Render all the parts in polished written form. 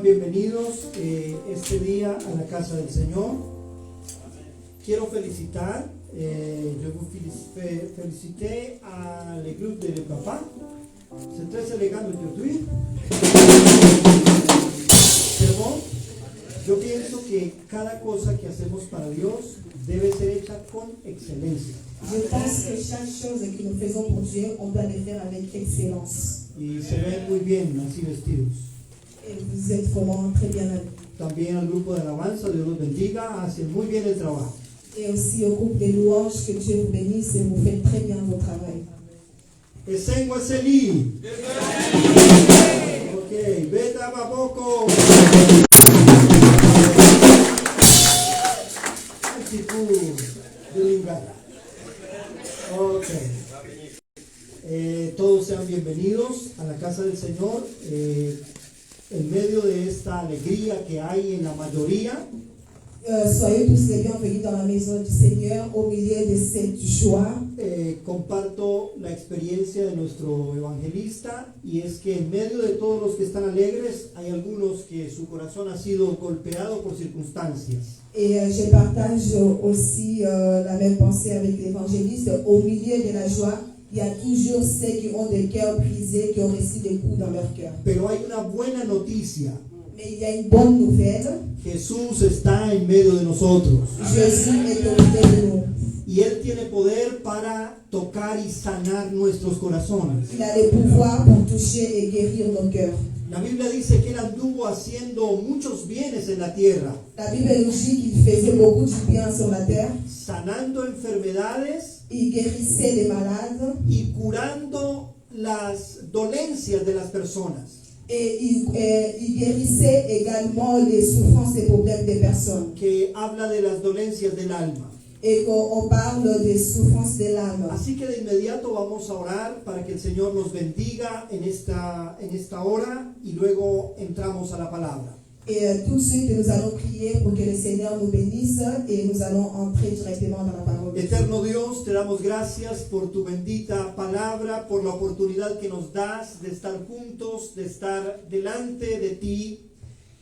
bienvenidos este día a la casa del Señor. Quiero felicitar, félicité à le groupe de papa. C'est très élégant aujourd'hui. Pero bon, yo pienso que cada cosa que hacemos para Dios debe ser hecha con excelencia. Je pense que chaque chose que nous faisons pour Dieu, on doit le faire avec excellence. Y se ven muy bien así vestidos. Et vous êtes vraiment très bien habillés. También al grupo de alabanza, Dios los bendiga, hacen muy bien el trabajo. Et aussi au groupe des louanges, que Dieu vous bénisse et vous faites très bien votre travail. Esengo Eseli. Ok, Beta Baboko. Ok. Todos sean bienvenidos a la casa del Señor. En medio de esta alegría que hay en la mayoría, Soyez tous les bienvenus dans la maison du Seigneur, au milieu de cette joie. comparto la experiencia de nuestro evangelista, y es que en medio de todos los que están alegres hay algunos que su corazón ha sido golpeado por circunstancias. Et je partage aussi la même pensée avec l'évangéliste. Au milieu de la joie, il y a toujours ceux qui ont des cœurs brisés, qui ont reçu des coups dans leur cœur. Pero hay una buena noticia: Mais il y a une bonne nouvelle. Jesús está en medio de nosotros. Jésus est au milieu de nous. Y Él tiene poder para tocar y sanar nuestros corazones. Il a le pouvoir pour toucher et guérir nos cœurs. La Biblia dice que Él anduvo haciendo muchos bienes en la tierra, La Bible nous dit qu'il faisait beaucoup de bien sur la terre. sanando enfermedades Il guérissait les malades y curando las dolencias de las personas. et il guérissait également les souffrances et problèmes des personnes. Que habla de las dolencias del alma. Et qu'on parle des souffrances de l'âme. Así que de inmediato vamos a orar para que el Señor nos bendiga en esta hora, y luego entramos a la palabra. Et tout de suite, nous allons prier pour que le Seigneur nous bénisse et nous allons entrer directement dans la parole de Dieu. Eterno Dios, te damos gracias por tu bendita palabra, por la oportunidad que nos das de estar juntos, de estar delante de ti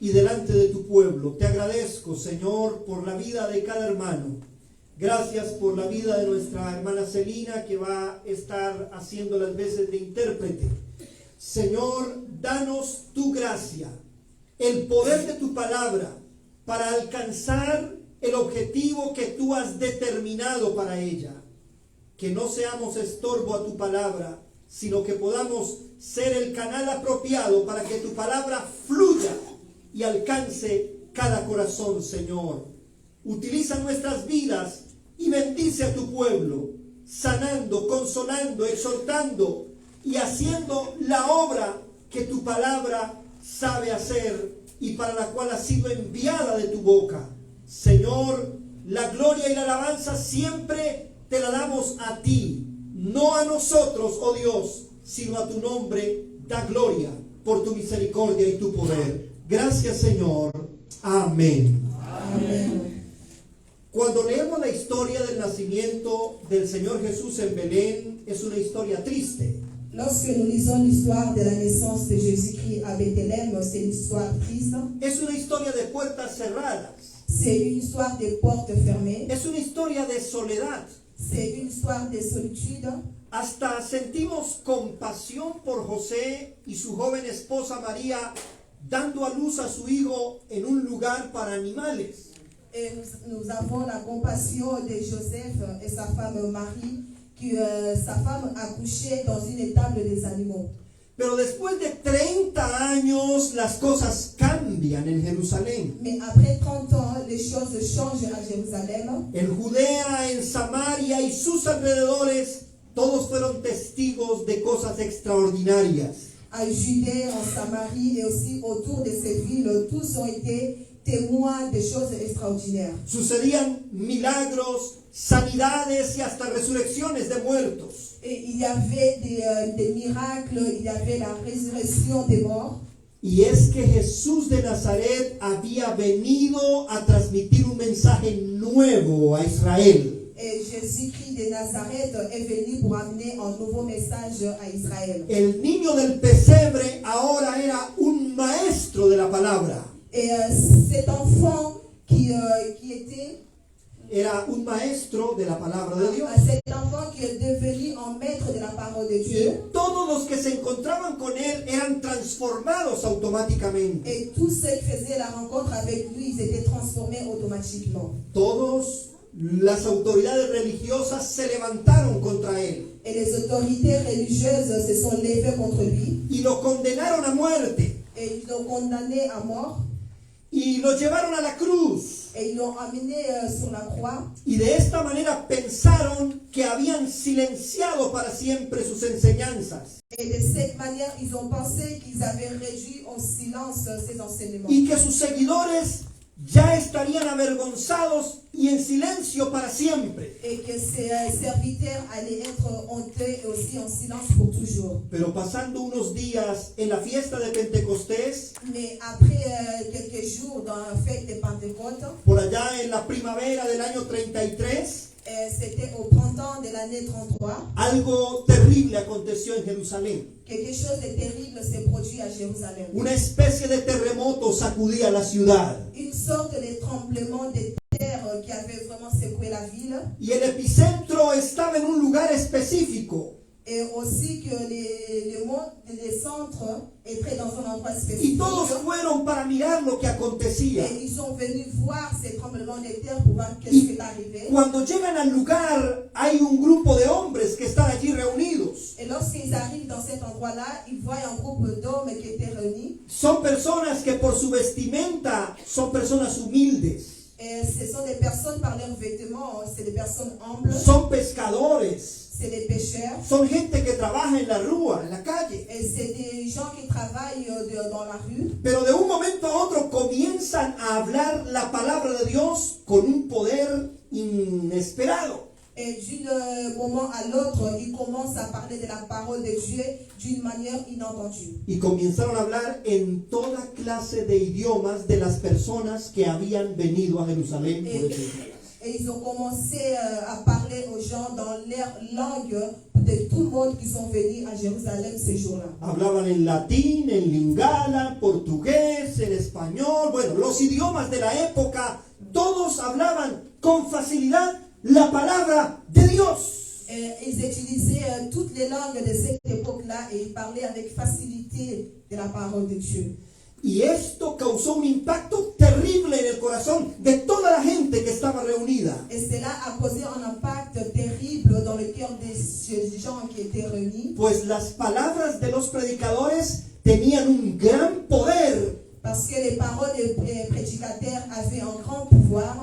y delante de tu pueblo. Te agradezco, Señor, por la vida de cada hermano. Gracias por la vida de nuestra hermana Celina, que va a estar haciendo las veces de intérprete. Señor, danos tu gracia, el poder de tu palabra, para alcanzar el objetivo que tú has determinado para ella. Que no seamos estorbo a tu palabra, sino que podamos ser el canal apropiado para que tu palabra fluya y alcance cada corazón, Señor. Utiliza nuestras vidas y bendice a tu pueblo, sanando, consolando, exhortando y haciendo la obra que tu palabra sabe hacer y para la cual ha sido enviada de tu boca. Señor, la gloria y la alabanza siempre te la damos a ti, no a nosotros, oh Dios, sino a tu nombre. Da gloria por tu misericordia y tu poder. Gracias, Señor. Amén. Amen. Cuando leemos la historia del nacimiento del Señor Jesús en Belén, es una historia triste. Lorsque nous lisons l'histoire de la naissance de Jésus-Christ à Bethléem, c'est une histoire triste. Es una historia de puertas cerradas. C'est une histoire de portes fermées. Es una historia de soledad. C'est une histoire de solitude. Hasta sentimos compasión por José y su joven esposa María, dando a luz a su hijo en un lugar para animales. Et nous avons la compassion de Joseph et sa femme Marie, que sa femme accouchait dans une étable des animaux. Pero después de 30 años las cosas cambian en Jerusalén. Mais après 30 ans, les choses changent à Jérusalem. En Judea, en Samaria y sus alrededores, todos fueron testigos de cosas extraordinarias. À Judée, en Samarie et aussi autour de ces villes, tous ont été témoins de choses extraordinaires. Sucedían milagros, sanidades y hasta resurrecciones de muertos. Et il y avait des miracles, il y avait la résurrection des morts. Y es que Jesús de Nazaret había venido a transmitir un mensaje nuevo a Israel. Et Jésus-Christ de Nazareth est venu pour amener un nouveau message à Israël. El niño del pesebre ahora era un un maestro de la palabra. Et cet enfant qui était, Era un maestro de la palabra de Dios. cet enfant qui est devenu un maître de la parole de Dieu. Y todos los que se encontraban con él eran transformados automáticamente. Et tous ceux qui faisaient la rencontre avec lui, ils étaient transformés automatiquement. Todas las autoridades religiosas se levantaron contra él Et les autorités religieuses se sont levées contre lui y lo condenaron a muerte et ils l'ont condamné à mort y lo llevaron a la cruz. et ils l'ont amené sur la croix. Y de esta manera pensaron que habían silenciado para siempre sus enseñanzas Et de cette manière, ils ont pensé qu'ils avaient réduit au silence ces enseignements. y que sus seguidores ya estarían avergonzados y en silencio para siempre. Et que ses serviteurs allaient être honteux et aussi en silence pour toujours. Pero pasando unos días en la fiesta de Pentecostés, Mais après quelques jours dans la fête de Pentecôte, por allá en la primavera del año 33, c'était au printemps de l'année 33, algo terrible aconteció en Jerusalén. quelque chose de terrible s'est produit à Jérusalem. Una especie de terremoto sacudía la ciudad Une sorte de tremblement de terre qui avait vraiment secoué la ville. y el epicentro estaba en un lugar específico. Et aussi que les centres étaient dans un endroit Y spécifique. todos fueron para mirar lo que acontecía. Et ils sont venus voir ces tremblements de terre pour voir qu'est-ce qui est arrivé. Cuando llegan al lugar, hay un grupo de hombres que están allí reunidos. Et lorsqu'ils arrivent dans cet endroit-là, ils voient un groupe d'hommes qui étaient réunis. Son personas que por su vestimenta son personas humildes. Et ce sont des personnes par leurs vêtements, c'est des personnes humbles, Son pescadores. c'est des pêcheurs. Son gente que trabaja en la rúa, en la calle. Et c'est des gens qui travaillent dans la rue. Pero de un momento a otro comienzan a hablar la palabra de Dios con un poder inesperado. Et d'un moment à l'autre, ils commencent à parler de la parole de Dieu d'une manière inattendue. Y comenzaron a hablar en toda clase de idiomas de las personas que habían venido a Jerusalén por esos días. Et ils ont commencé à parler aux gens dans leur langue de tout le monde qui sont venus à Jérusalem ces jours-là. Hablaban en latín, en lingala, portugués, en español, bueno, los idiomas de la época, todos hablaban con facilidad la palabra de Dios. Et ils utilisaient toutes les langues de cette époque-là et ils parlaient avec facilité de la parole de Dieu. Y esto causó un impacto terrible en el corazón de toda la gente que estaba reunida. Et cela a causé un impact terrible dans le cœur des gens qui étaient réunis. Pues las palabras de los predicadores tenían un gran poder. Parce que les paroles des prédicateurs avaient un grand pouvoir.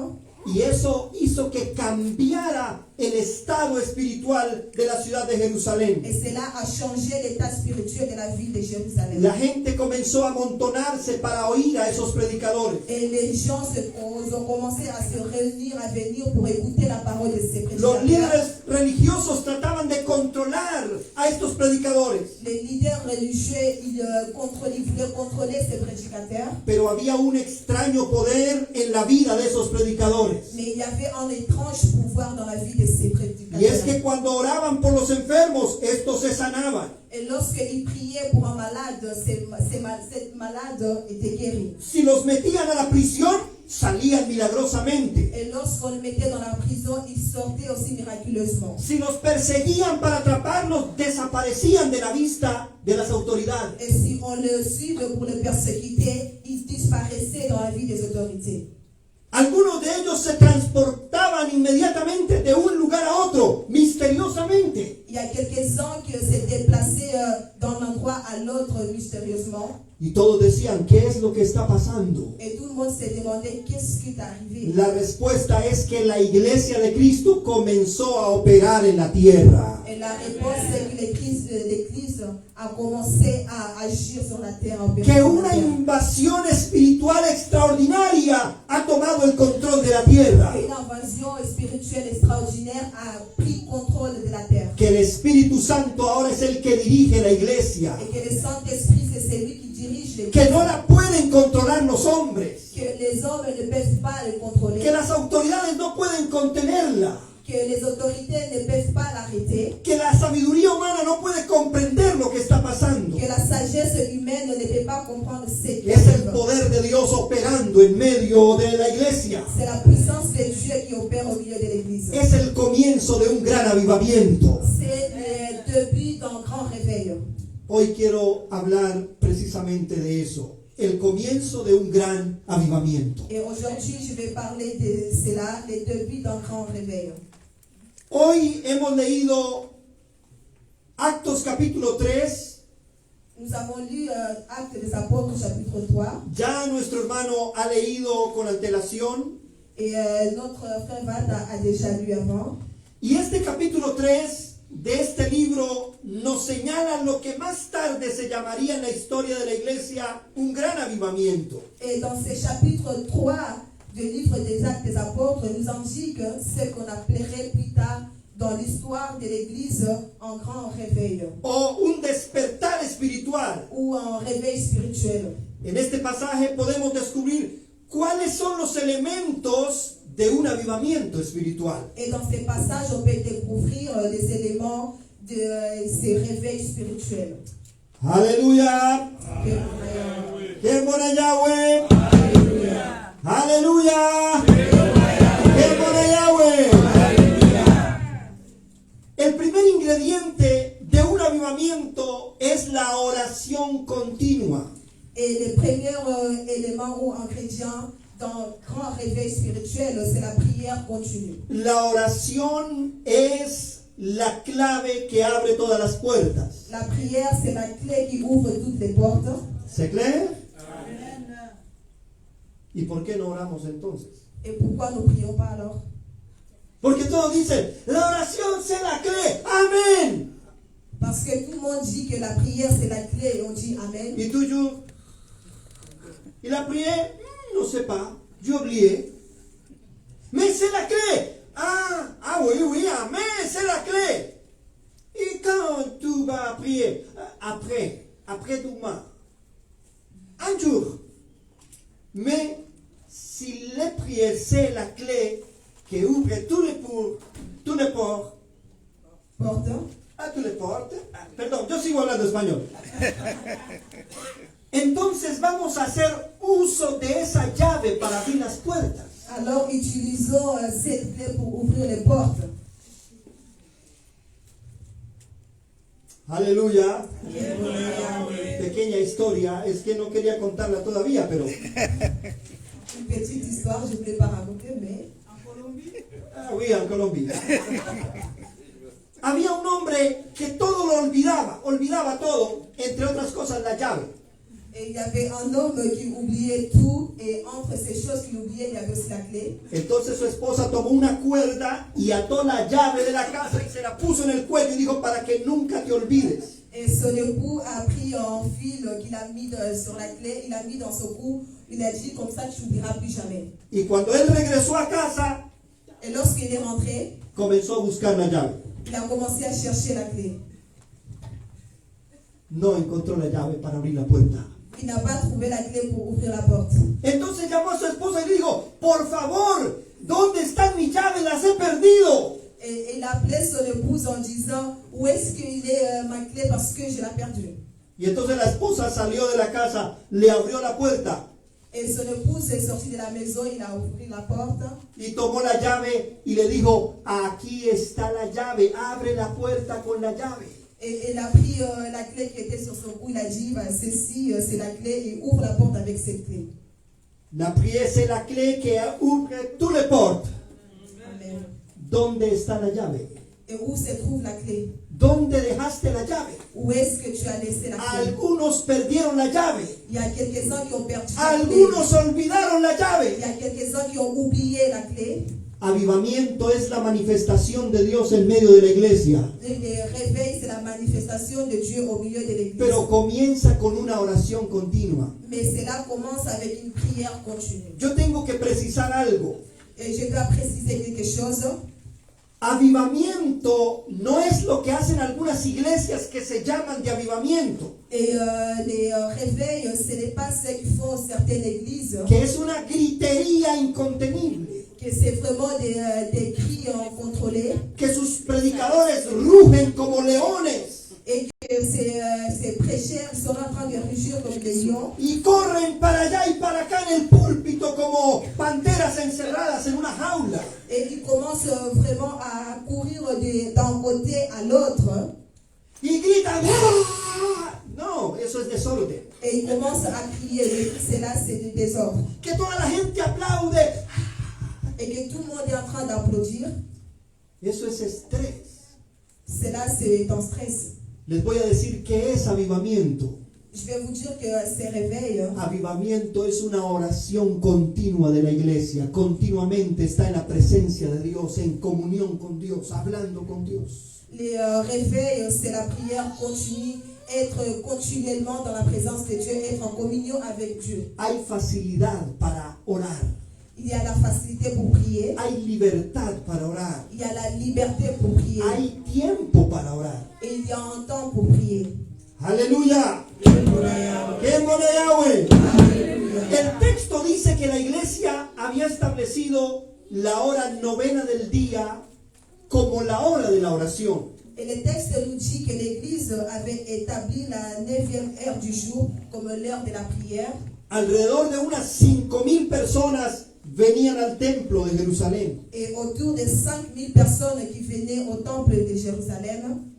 Y eso hizo que cambiara el estado espiritual de la ciudad de Jerusalén. Et cela a changé l'état spirituel de la ville de Jérusalem. La gente comenzó a amontonarse para oír a esos predicadores. Et les gens ont commencé à se réunir, à venir pour écouter la parole de ces Los prédicateurs. líderes religiosos trataban de controlar a estos predicadores, Les leaders religieux, ils voulaient contrôler ces prédicateurs. pero había un extraño poder en la vida de esos predicadores. Mais il y avait un étrange pouvoir dans la vie de ces Y es prédicateurs. que cuando oraban por los enfermos, estos se sanaban. Et lorsqu'ils priaient pour un malade, cette malade était guérie. Si los metían a la prisión, salían milagrosamente. Et lorsqu'on le mettait dans la prison, il sortait aussi miraculeusement. Si los perseguían para atraparlos, desaparecían de la vista de las autoridades. Et si on le suivait pour le persécuter, il disparaissait dans la vie des autorités. Algunos de ellos se transportaban inmediatamente de un lugar a otro, misteriosamente. Il y a quelques-uns qui se déplaçaient d'un endroit à l'autre mystérieusement. Y todos decían, ¿qué es lo que está pasando? Et tout le monde se demandait qu'est-ce qui est arrivé. La respuesta es que la iglesia de Cristo comenzó a operar en la tierra. Et la réponse c'est que l'Église a commencé à agir sur la terre. Que una invasión espiritual extraordinaria ha tomado el control de la tierra. Une invasion spirituelle extraordinaire a pris contrôle de la terre. Que el Espíritu Santo ahora es el que dirige la iglesia. Et que le Saint-Esprit c'est celui qui dirige l'Église. Que no la pueden controlar los hombres. Que les hommes ne peuvent pas le contrôler. Que las autoridades no pueden contenerla. Que les autorités ne peuvent pas l'arrêter. Que la sabiduría humana no puede comprender lo que está pasando. Que la sagesse humaine ne peut pas comprendre ce operando en medio de la iglesia. C'est la puissance de Dieu qui opère au milieu de l'église. Es el comienzo de un gran avivamiento. C'est le début d'un grand réveil. Hoy quiero hablar precisamente de eso, el comienzo de un gran avivamiento. Et aujourd'hui, je vais parler de cela, le début d'un grand réveil. Hoy hemos leído Actos capítulo 3. Nous avons lu Actes des Apôtres, chapitre 3. Ya nuestro hermano ha leído con antelación. Et notre frère Vata a déjà lu avant. Y este capítulo 3 de este libro nos señala lo que más tarde se llamaría en la historia de la iglesia un gran avivamiento. Et dans ce chapitre 3 du livre des Actes des Apôtres, nous indique ce qu'on appellerait plus tard dans l'histoire de l'Église un grand réveil O un despertar espiritual. ou un réveil spirituel. En este pasaje podemos descubrir cuáles son los elementos de un avivamiento espiritual. Et dans ces passages, on peut découvrir les éléments de ces réveils spirituels. Aleluya. ¡Qué buena Yahweh! Aleluya. ¡Qué buena Yahweh! El primer ingrediente de un avivamiento es la oración continua. Et le premier élément ou ingrédient dans grand réveil spirituel, c'est la prière continue. La oración es la clave que abre todas las puertas. La prière, c'est la clé qui ouvre toutes les portes. ¿Se cree? ¿Y por qué no oramos entonces? Et pourquoi nous ne prions pas alors? Porque todos dicen, la oración c'est la clé. Amén. Parce que tout le monde dit que la prière, c'est la clé et on dit Amen. ¿Y tú, yo? ¿Y la prière? No sais pas. J'ai oublié. Mais c'est la clé. Ah oui, oui, amen, c'est la clé. Et quand tu vas prier? Après demain. Un jour. Mais si la prière, c'est la clé qui ouvre tous les portes, Porte. tous les portes. Perdón, yo sigo hablando español. Entonces vamos a hacer uso de esa llave para abrir las puertas. Alors utilisons cette clé pour ouvrir les portes. Aleluya. Pequeña historia, es que no quería contarla todavía, pero Une petite histoire, je ne voulais pas raconter, mais oui, en Colombia. Había un hombre que todo lo olvidaba todo, entre otras cosas la llave. et il y avait un homme qui oubliait tout, et entre ces choses qu'il oubliait, il y avait aussi la clé. Entonces su esposa tomó una cuerda y ató la llave de la casa y se la puso en el cuello y dijo, para que nunca te olvides. Et son époux a pris un fil qu'il a mis sur la clé, il a mis dans son cou, il a dit comme ça tu n'oublieras plus jamais. Y cuando él regresó a casa, Et lorsqu'il est rentré, comenzó a buscar la llave. il a commencé à chercher la clé. No encontró la llave para abrir la puerta. Il n'a pas trouvé la clé pour ouvrir la porte. Entonces llamó a su esposa y le dijo, por favor, ¿dónde están mis llaves? Las he perdido. Et il a appelé son épouse en disant où est-ce qu'il est ma clé parce que je l'ai perdue. Y entonces la esposa salió de la casa, le abrió la puerta Et son épouse est sortie de la maison, il a ouvert la porte y tomó la llave y le dijo, aquí está la llave, abre la puerta con la llave. et il a pris la clé qui était sur son cou, il a dit ceci c'est la clé et ouvre la porte avec cette clé. La prière, c'est la clé qui ouvre toutes les portes. Amen. ¿Dónde está la llave? Et où se trouve la clé? ¿Dónde dejaste la llave? Où est-ce que tu as laissé la clé? Algunos perdieron la llave. Il y a quelques-uns qui ont perdu la clé. Algunos olvidaron la Il llave. y a quelques-uns qui ont oublié la clé. Avivamiento es la manifestación de Dios en medio de la iglesia. Le réveil, c'est la manifestation de Dieu au milieu de l'église. Pero comienza con una oración continua. Mais cela commence avec une prière continue. Yo tengo que precisar algo. Et je dois préciser quelque chose. Avivamiento no es lo que hacen algunas iglesias que se llaman de avivamiento, Et les réveils, ce n'est pas ce qu'ils font certaines églises, que es una gritería incontenible, que c'est vraiment des cris contrôlés, que sus predicadores rugen como leones et que ces prêcheurs sont en train de rugir comme des lions, y corren para allá y para acá en el púlpito como panteras encerradas en una jaula. Et ils commencent vraiment à courir d'un côté à l'autre. Y gritan, ¡ah! No, eso es desorden. Et ils commencent à crier. Cela, c'est du désordre. Que toda la gente aplaude. Et que tout le monde est en train d'applaudir. Eso es estrés. Cela, c'est un stress. Les voy a decir qué es avivamiento. Je vais vous dire que ces réveils, Avivamiento es una oración continua de la iglesia. Continuamente está en la presencia de Dios, en comunión con Dios, hablando con Dios. les réveils, c'est la prière continue, être continuellement dans la présence de Dieu, être en communion avec Dieu. Hay facilidad para orar. Il y a la facilité pour prier. Hay libertad para orar. Il y a la liberté pour prier. Hay tiempo para orar. Et il y a un temps pour prier. Aleluya. Tiempo de Yahweh. El texto dice que la iglesia había establecido la hora novena del día como la hora de la oración. Et le texte nous dit que l'Église avait établi la 9e heure du jour comme l'heure de la prière. Alrededor de unas 5,000 personas venían al templo de Jerusalén Et autour de 5000 personnes qui venaient au temple de Jérusalem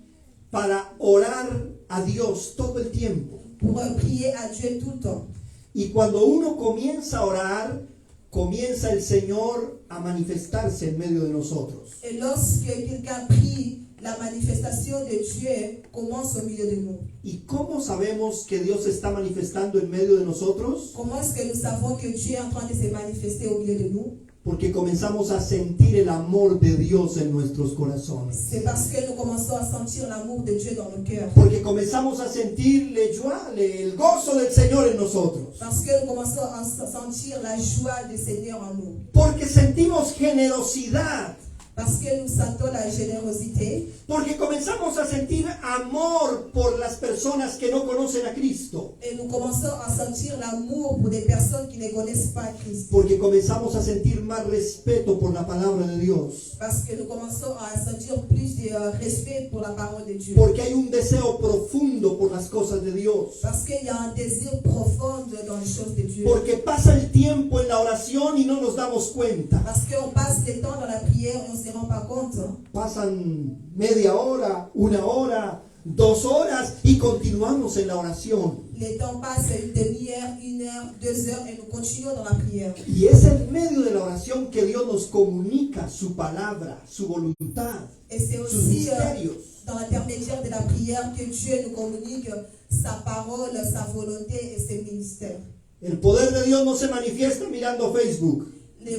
para orar a Dios todo el tiempo. pour prier à Dieu tout le temps. Y cuando uno comienza a orar, comienza el Señor a manifestarse en medio de nosotros. Et lorsque quelqu'un prie, la manifestation de Dieu commence au milieu de nous. ¿Y cómo sabemos que Dios se está manifestando en medio de nosotros? Comment est-ce que nous savons que Dieu est en train de se manifester au milieu de nous? Porque comenzamos a sentir el amor de Dios en nuestros corazones. C'est parce que nous commençons à sentir l'amour de Dieu dans nos cœurs. Porque comenzamos a sentir el gozo del Señor en nosotros. Parce que nous commençons à sentir la joie du Seigneur en nous. Porque sentimos generosidad. Parce que nous sentons la générosité. Porque comenzamos a sentir amor por las personas que no conocen a Cristo. Et nous commençons à sentir l'amour pour des personnes qui ne connaissent pas Christ. Porque comenzamos a sentir más respeto por la palabra de Dios. Parce que nous commençons à sentir plus de respect pour la parole de Dieu. Porque hay un deseo profundo por las cosas de Dios. Parce qu'il y a un désir profond dans les choses de Dieu. Porque pasa el tiempo en la oración y no nos damos cuenta. Parce qu'on passe le temps dans la prière et on ne se rend pas compte. Pasan media hora, 1 hora, 2 horas y continuamos en la oración. Le temps passe une demi-heure, 1 heure, 2 heures et nous continuons dans la prière. Y es en medio de la oración que Dios nos comunica su palabra, su voluntad, Et c'est sus aussi misterios. dans l'intermédiaire de la prière que Dieu nous communique sa parole, sa volonté et ses ministères. El poder de Dios no se manifiesta mirando Facebook.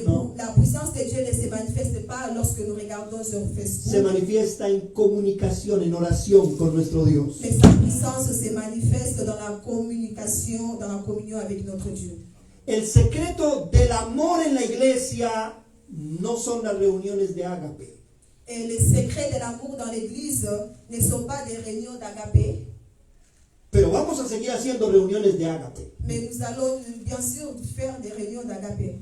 No. La puissance de Dieu ne se manifeste pas lorsque nous regardons sur Se Facebook. manifiesta en comunicación, en oración con nuestro Dios. Mais sa puissance se manifeste dans la communication, dans la communion avec notre Dieu. El secreto del amor en la iglesia no son las reuniones de ágape. Et les secrets de l'amour dans l'Église ne sont pas des réunions d'agapé, Pero vamos a seguir haciendo reuniones de ágape. mais nous allons bien sûr faire des réunions d'agapé.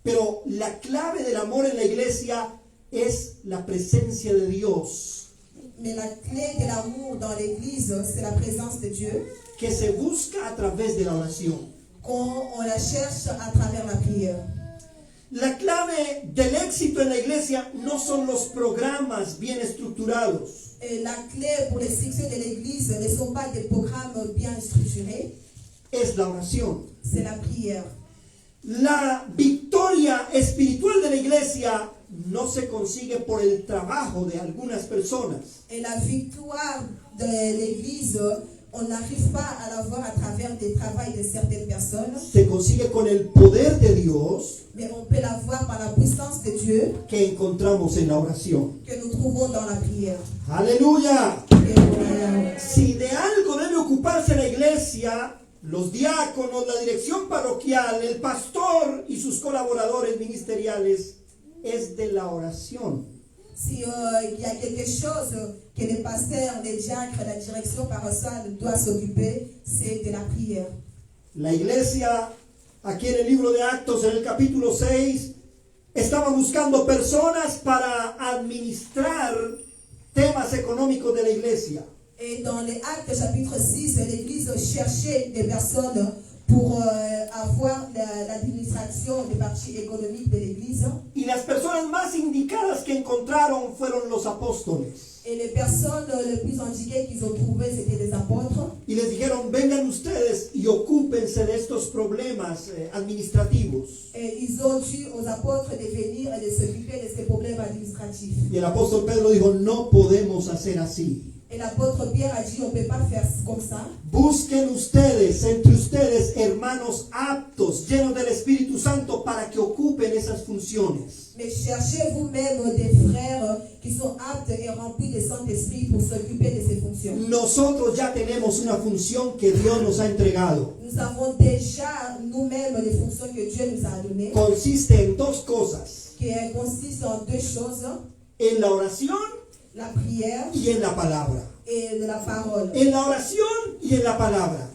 Pero la clave del amor en la iglesia es la presencia de Dios, Mais la clé de l'amour dans l'Église, c'est la présence de Dieu, que se busca a través de la oración. qu'on la cherche à travers la prière. La clave del éxito en la iglesia no son los programas bien estructurados. Et la clé pour le succès de l'Église ne sont pas des programmes bien structurés, Es la oración. c'est la prière. La victoria espiritual de la iglesia no se consigue por el trabajo de algunas personas. Et la victoire de l'Église, on n'arrive pas à l'avoir à travers le travail de certaines personnes, Se consigue con el poder de Dios mais on peut l'avoir par la puissance de Dieu que encontramos en la oración. que nous trouvons dans la prière. Aleluya. Et, Si de algo debe ocuparse la iglesia, los diáconos, la dirección parroquial, el pastor y sus colaboradores ministeriales, es de la oración. si il y a quelque chose que les pasteurs, les diacres, la direction paroissiale doivent s'occuper, c'est de la prière. La iglesia, aquí en el libro de Actos, en el capítulo 6, estaba buscando personas para administrar temas económicos de la iglesia. Et dans les Actes chapitre 6, l'Église cherchait des personnes pour avoir l'administration des parties économiques de l'Église. Y las personas más indicadas que encontraron fueron los apóstoles. Et les personnes les plus indiquées qu'ils ont trouvées, c'était les apôtres. Y les dijeron, vengan ustedes y ocúpense de estos problemas administrativos. Et ils ont dit aux apôtres de venir et de s'occuper de ces problèmes administratifs. Y el apóstol Pedro dijo, no podemos hacer así. Et l'apôtre Pierre a dit, on ne peut pas faire comme ça. Busquen ustedes, entre ustedes, hermanos aptos, llenos del Espíritu Santo, para que ocupen esas funciones. Mais cherchez vous-même des frères qui sont aptes et remplis de Saint-Esprit pour s'occuper de ces fonctions. Nosotros ya tenemos una función que Dios nos ha entregado. Nous avons déjà nous-mêmes les fonctions que Dieu nous a données, Consiste en dos cosas, qui consistent en deux choses, en la oración la prière y en la palabra. et la parole. En la oración y en la palabra.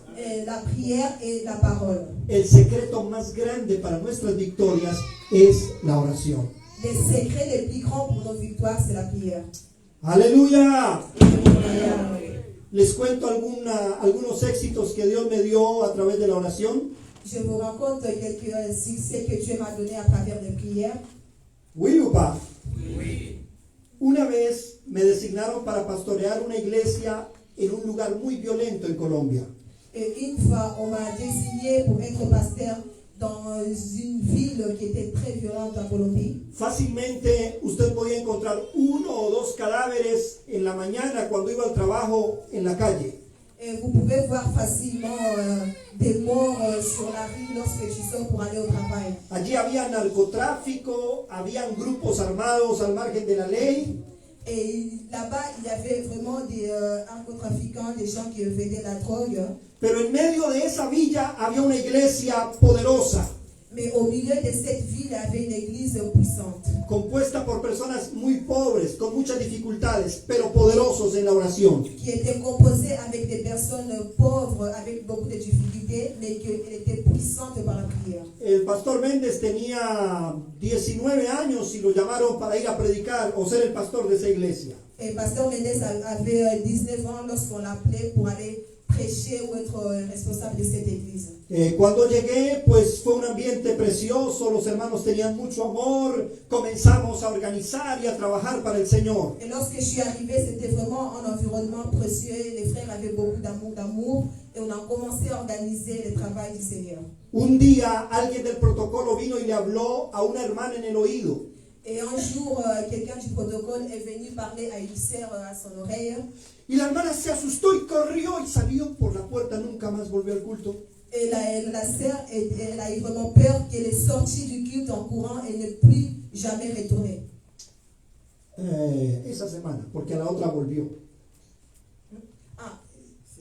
La prière et la parole. El secreto más grande para nuestras victorias es la oración. Les secrets les plus grands pour nos victoires, c'est la prière. ¡Aleluya! Les cuento algunos éxitos que Dios me dio a través de la oración. Je vous raconte quelques succès que Dieu m'a donné à travers les prières. Oui ou pas? Una vez me designaron para pastorear una iglesia en un lugar muy violento en Colombia. Et une fois, on m'a désigné pour être pasteur dans une ville qui était très violente en Colombie. Fácilmente usted podía encontrar 1 o 2 cadáveres en la mañana cuando iba al trabajo en la calle. Et vous pouvez voir facilement des morts sur la rue lorsque tu sors pour aller au travail. Allí había narcotráfico, habían grupos armados al margen de la ley. Et là-bas, il y avait vraiment des narcotrafiquants, des gens qui vendaient la drogue. Pero en medio de esa villa había una iglesia poderosa, Mais au milieu de cette ville, il y avait une église puissante, compuesta por personas muy pobres, con muchas dificultades, pero poderosos en la oración. qui était composée avec des personnes pauvres, avec beaucoup de difficultés, mais qui était puissante par la prière. El pastor Méndez tenía 19 años y lo llamaron para ir a predicar o ser el pastor de esa iglesia. Et Pasteur Mendes avait 19 ans lorsqu'on l'appelait pour aller prêcher ou être responsable de cette église. Cuando llegué, pues fue un ambiente precioso, los hermanos tenían mucho amor, comenzamos a organizar y a trabajar para el Señor. Et lorsque je suis arrivée, c'était vraiment un environnement précieux. Les frères avaient beaucoup d'amour, et on a commencé à organiser le travail du Seigneur. Un día alguien del protocolo vino y le habló a una hermana en el oído. Et un jour, quelqu'un du protocole est venu parler à une sœur à son oreille. Y la hermana se asustó y corrió y salió por la puerta, nunca más volvió al culto. Et la sœur, elle a eu vraiment peur qu'elle est sortie du culte en courant et ne plus jamais retourner. Esa semana, porque a la otra volvió. Ah,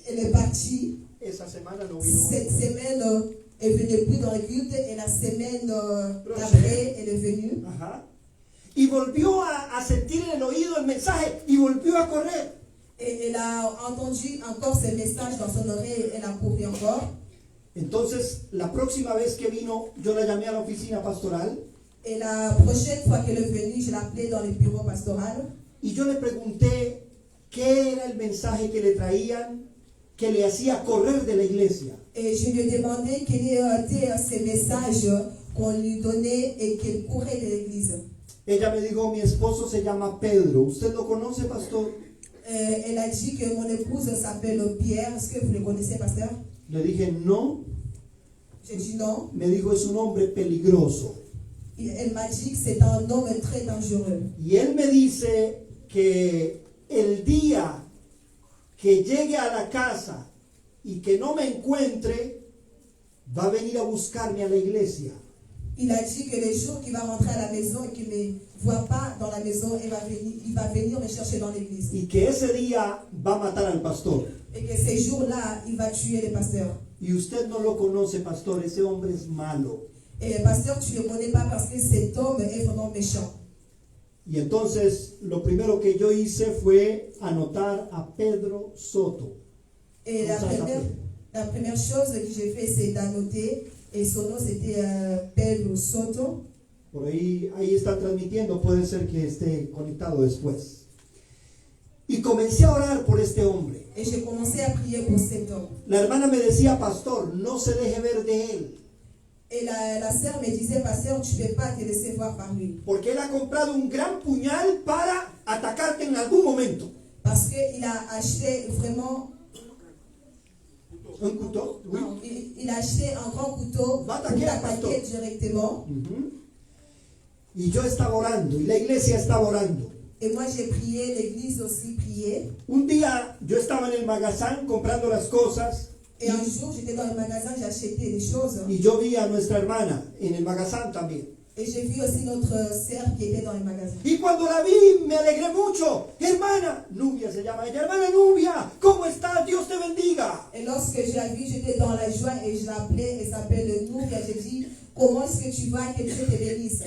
elle est partie. Esa semana no vino. Cette semaine, elle ne venait plus dans le culte, et la semaine d'après, elle est venue. Ajá. Y volvió a sentir en el oído el mensaje y volvió a correr. Et elle a entendu encore ce message dans son oreille, et elle a couru encore. Entonces, la próxima vez que vino, yo la llamé a la oficina pastoral Et la prochaine fois qu'elle est venue, je l'ai appelée dans le bureau pastoral. y yo le pregunté qué era el mensaje que le traían que le hacía correr de la iglesia. Et je lui ai demandé quel était ce message qu'on lui donnait et qu'elle courait de l'église. Ella me dijo, mi esposo se llama Pedro. ¿Usted lo conoce, pastor? Elle a dit que mon épouse s'appelle Pierre. Est-ce que vous le connaissez, pasteur? Le dije, no. J'ai dit non. Me dijo, es un hombre peligroso. Et elle m'a dit que c'est un homme très dangereux. Y él me dice que el día que llegue a la casa y que no me encuentre, va a venir a buscarme a la iglesia. Il a dit que les jours qu'il va rentrer à la maison et qu'il ne me voit pas dans la maison, il va venir me chercher dans l'église. Y que ese día va a matar al pastor. Et que ces jours-là, il va tuer les pasteurs. Y usted no lo conoce, pastor, ese hombre es malo. Et pasteur, tu ne le connais pas parce que cet homme est vraiment méchant. Y entonces lo primero que yo hice fue anotar a Pedro Soto. Et la première chose que j'ai fait, c'est d'annoter. Et son nom, c'était Pedro Soto. Por ahí está transmitiendo, puede ser que esté conectado después. Y comencé a orar por este hombre. Et j'ai commencé à prier pour cet homme. La hermana me decía, pastor, no se deje ver de él. Et la sœur me disait, pasteur, tu ne peux pas te laisser voir par lui. Porque él ha comprado un gran puñal para atacarte en algún momento. Parce qu'il a acheté vraiment... Un couteau, oui. Non, il a acheté un grand couteau Va pour attaquer al t'attaquer pastor. directement. Y yo estaba orando, y la iglesia estaba orando. Et moi j'ai prié, l'église aussi prié. Un día yo estaba en el magazán comprando las cosas Et un jour, j'étais dans le magasin, j'ai acheté des choses. y yo vi a nuestra hermana en el magazán también. Et j'ai vu aussi notre sœur qui était dans le magasin. Y cuando la vi me alegré mucho. Hermana, Nubia se llama ella. Hermana Nubia, ¿cómo estás? Dios te bendiga. Et lorsque je l'ai vue, j'étais dans la joie et je l'appelais, elle s'appelle Nouvia. J'ai dit, comment est-ce que tu vas, que Dieu te bénisse.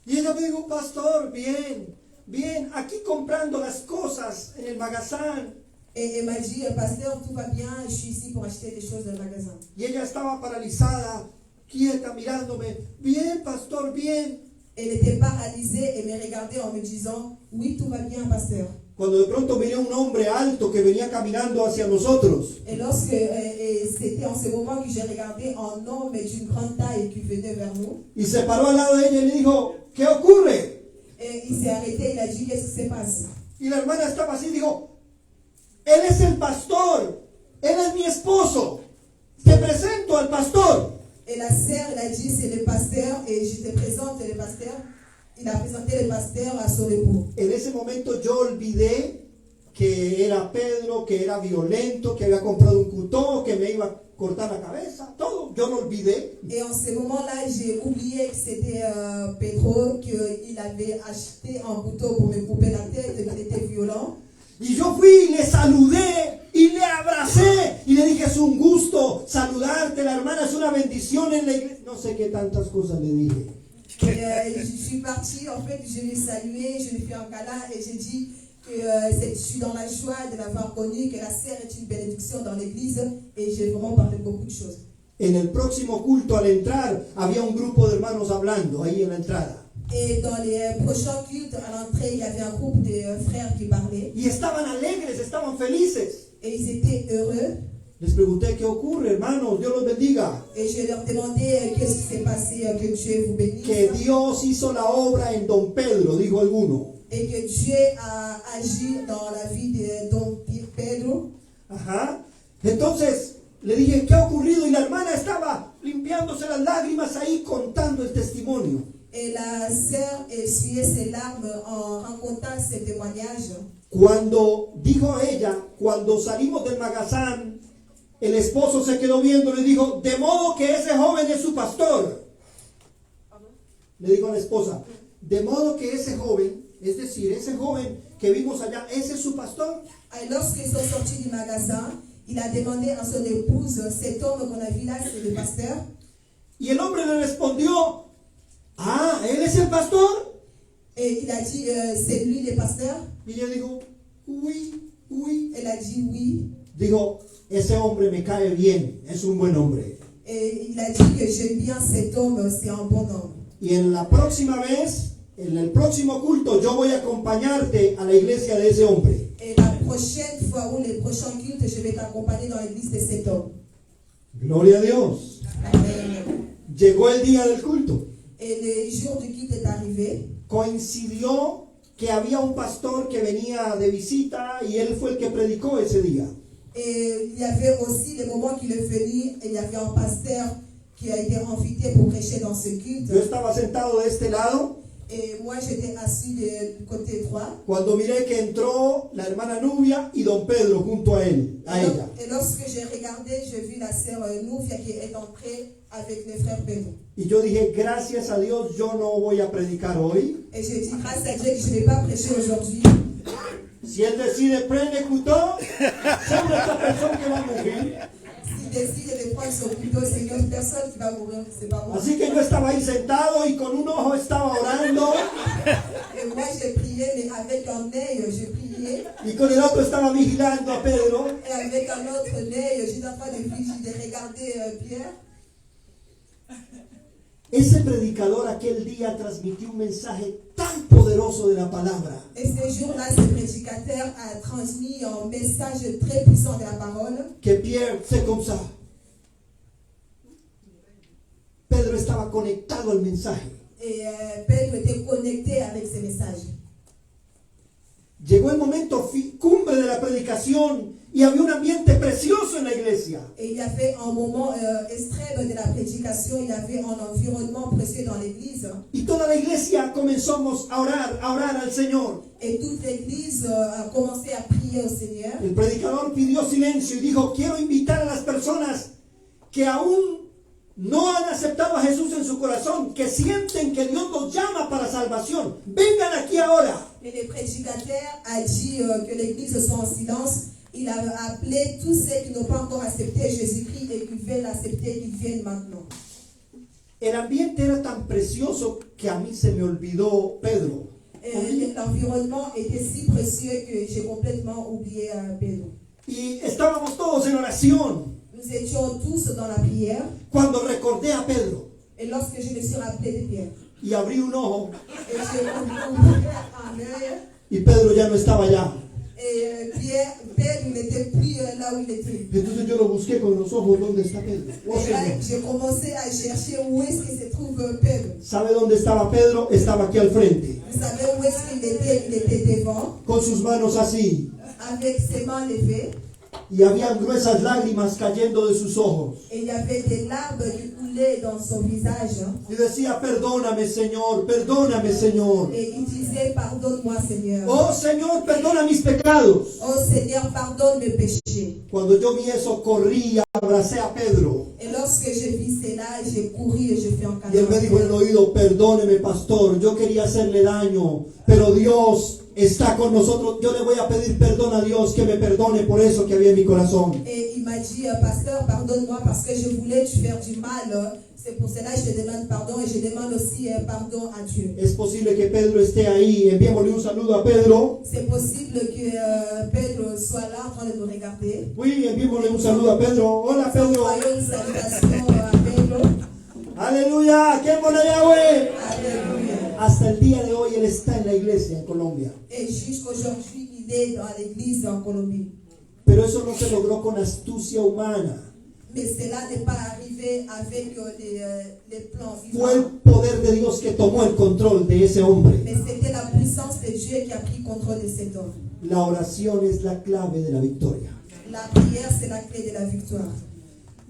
Y ella me dijo, pastor, bien, bien, aquí comprando las cosas en el magazán. Et elle m'a dit, pasteur, tout va bien, je suis ici pour acheter des choses dans le magasin. Y ella estaba paralizada, quieta, mirándome. Bien, pastor, bien. Elle était paralysée et me regardait en me disant, oui, tout va bien, pasteur. Cuando de pronto miré un hombre alto que venía caminando hacia nosotros. Et lorsque c'était en ce moment que j'ai regardé un homme d'une grande taille qui venait vers nous, Y se paró al lado de ella y le dijo, ¿qué ocurre? et il s'est arrêté, il a dit, qu'est-ce qui se passe? Y la hermana estaba así, dijo, él es el pastor, él es mi esposo, te presento al pastor. Et la sœur, elle a dit, c'est le pasteur, et je te présente le pasteur. Il a présenté le pasteur à son époux. En ese momento yo olvidé que era Pedro, que era violento, que había comprado un couteau, que me iba a cortar la cabeza, todo, yo lo olvidé. Et en ce moment-là, j'ai oublié que c'était Pedro, qu'il avait acheté un couteau pour me couper la tête, qu'il était violent. Y yo fui y le saludé y le abracé y le dije, es un gusto saludarte, la hermana es una bendición en la iglesia. No sé qué tantas cosas le dije. Et je suis partie, en fait, je l'ai salué, je lui ai fait un câlin et j'ai dit que je suis dans la joie de l'avoir connu, que la sœur est une bénédiction dans l'église et j'ai vraiment parlé de beaucoup de choses. En el próximo culto al entrar había un grupo de hermanos hablando ahí en la entrada. Et dans les prochains cultes, à l'entrée, il y avait un groupe de frères qui parlaient. Y estaban alegres, estaban felices. Et ils étaient heureux. Les pregunté, ¿qué ocurre, hermanos? Dios los bendiga. Et je leur demandais qu'est-ce qui s'est passé, que Dieu vous bénisse. Que Dios hizo la obra en Don Pedro, dijo alguno. Et que Dieu a agi dans la vie de Don Pedro. Ajá. Entonces le dije, ¿qué ha ocurrido? Y la hermana estaba limpiándose las lágrimas ahí contando el testimonio. Et la sœur essuyait ses larmes en racontant ses témoignages. Cuando dijo ella, cuando salimos del magazán, el esposo se quedó viendo y le dijo, de modo que ese joven es su pastor. Le dijo a la esposa, de modo que ese joven, es decir, ese joven que vimos allá, ese es su pastor. Et lorsqu'ils sont sortis du magasin, il a demandé à son épouse, cet homme qu'on a vu là, c'est le pasteur. Y el hombre le respondió, ah, ¿él es el pastor? Et il a dit, c'est lui le pasteur. Y ella dijo, oui, oui. Elle a dit oui. Dijo, ese hombre me cae bien, es un buen hombre. Et il a dit que j'aime bien cet homme, c'est un bon homme. Y en la próxima vez, en el próximo culto, yo voy a acompañarte a la iglesia de ese hombre. Et la prochaine fois ou les prochains cultes, je vais t'accompagner dans l'église de cet homme. Gloria a Dios. Amen. Llegó el día del culto. Et le jour du culte est arrivé. Coincidió que había un pastor que venía de visita y él fue el que predicó ese día. Et il y avait aussi le moment qu'il est venu, et il y avait un pasteur qui a été invité pour prêcher dans ce culte. Yo estaba sentado de este lado. Et moi, j'étais assis du côté droit. Cuando miré que entró la hermana Nubia y don Pedro junto a él, a ella. Et lorsque j'ai regardé, j'ai vu la sœur Nubia qui est entrée avec le frère Pedro. Y yo dije, gracias a Dios, yo no voy a predicar hoy. Et j'ai dit, grâce à Dieu que je ne vais pas prêcher aujourd'hui. Si él decide prende couteau, siempre esta persona que va a morir. S'il décide de prendre son couteau, c'est une autre personne qui va mourir, c'est pas moi. Así que yo estaba ahí sentado y con un ojo estaba orando Et moi, j'ai prié, mais avec un œil, j'ai prié. y con el otro estaba vigilando a Pedro. Et avec un autre œil, j'étais en train de regarder Pierre. Ese predicador aquel día transmitió un mensaje tan poderoso de la palabra Et ce jour-là, ce prédicateur a transmis un message très puissant de la parole. que Pierre c'est comme ça. Pedro estaba conectado al mensaje. Et Pedro était connecté avec ces messages. Llegó el momento cumbre de la predicación y había un ambiente precioso en la iglesia. Et il y avait un moment extrême de la prédication, il y avait un environnement précieux dans l'église. Y toda la iglesia comenzamos a orar al Señor. Et toute l'église a commencé à prier au Seigneur. El predicador pidió silencio y dijo, quiero invitar a las personas que aún no han aceptado a Jesús en su corazón, que sienten que Dios los llama para salvación. Vengan aquí ahora. Et le prédicateur a dit que l'église soit en silence. Il a appelé tous ceux qui n'ont pas encore accepté Jésus-Christ et qui veulent l'accepter, qu'ils viennent maintenant. El ambiente era tan precioso que a mí se me olvidó Pedro. L'environnement était si précieux que j'ai complètement oublié Pedro. Y estábamos todos en oración. Nous étions tous dans la prière. Cuando recordé a Pedro Et lorsque je me suis rappelé de Pierre, y abrí un ojo et j'ai ouvert un œil, y Pedro ya no estaba allá. et Pedro n'était plus là où il était. Entonces yo lo busqué con los ojos, ¿dónde está Pedro? Oh, Et là, Señor. j'ai commencé à chercher où est-ce que se trouve Pedro. ¿Sabe dónde estaba Pedro? Estaba aquí al frente, Vous savez où est-ce qu'il était? Il était devant, con sus manos así. avec ses mains levées, Y habían gruesas lágrimas cayendo de sus ojos. et il y avait des larmes qui coulaient dans son visage. Y decía, perdóname Señor, perdóname Señor. Et il disait, pardonne-moi Seigneur. Oh Señor, perdona mis pecados. Oh Seigneur, pardonne mes péchés. Cuando yo vi eso, corrí y abracé a Pedro. Et lorsque j'ai vu cela, j'ai couru et j'ai fait un Y él me dijo en el câlin. oído, perdóneme pastor, yo quería hacerle daño, pero Dios está con nosotros. Yo le voy a pedir perdón a Dios, que me perdone por eso que había en mi corazón. Et il m'a dit, pasteur, pardonne-moi parce que je voulais te faire du mal. C'est pour cela que je te demande pardon et je demande aussi pardon à Dieu. Es posible que Pedro esté ahí. Enviémosle un saludo a Pedro. C'est possible que Pedro soit là en train de nous regarder. Oui, enviémosle un saludo a Pedro. Hola Pedro. Envoyons une salutation à Pedro. Aleluya, qué buena Yahweh. Alléluia. Hasta el día de hoy él está en la iglesia en Colombia. Et jusqu'aujourd'hui, il est dans l'église en Colombie. Pero eso no se logró con astucia humana. Mais cela n'est pas arrivé avec les plans Fue el vivants. poder de Dios que tomó el control de ese hombre. Mais c'était la puissance de Dieu qui a pris contrôle de cet homme. La oración es la clave de la victoria. La prière, c'est la clé de la victoire.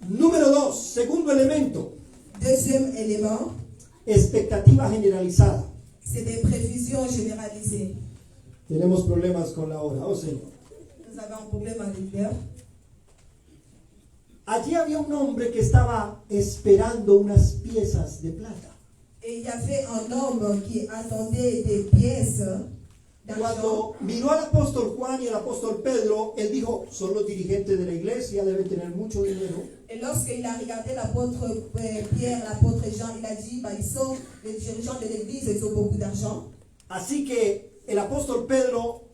Número 2, segundo elemento, Deuxième élément, expectativa generalizada. c'est des prévisions généralisées. Tenemos problemas con la hora, oh Señor. Nous avons un problème avec l'heure. Allí había un hombre que estaba esperando unas piezas de plata. Et il y avait un homme qui attendait des pièces d'argent. Cuando miró al apóstol Juan y al apóstol Pedro, él dijo, son los dirigentes de la iglesia, deben tener mucho dinero. Et lorsqu'il a regardé l'apôtre Pierre, l'apôtre Jean, il a dit, ils sont les dirigeants de l'église, ils ont beaucoup d'argent. Así que el apóstol Pedro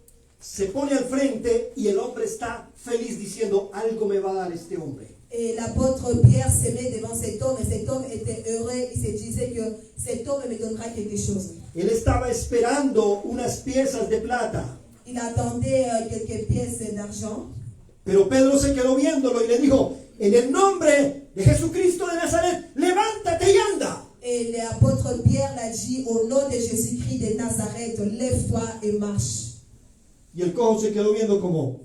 se pone al frente y el hombre está feliz diciendo, algo me va a dar este hombre. Et l'apôtre Pierre se met devant cet homme, et cet homme était heureux, il se disait que cet homme me donnera quelque chose. Él estaba esperando unas piezas de plata, Il attendait quelques pièces d'argent. pero Pedro se quedó viéndolo y le dijo, en el nombre de Jesucristo de Nazaret, levántate y anda. Et l'apôtre Pierre l'a dit, au nom de Jésus-Christ de Nazareth, lève-toi et marche. Y el cojo se quedó viendo como,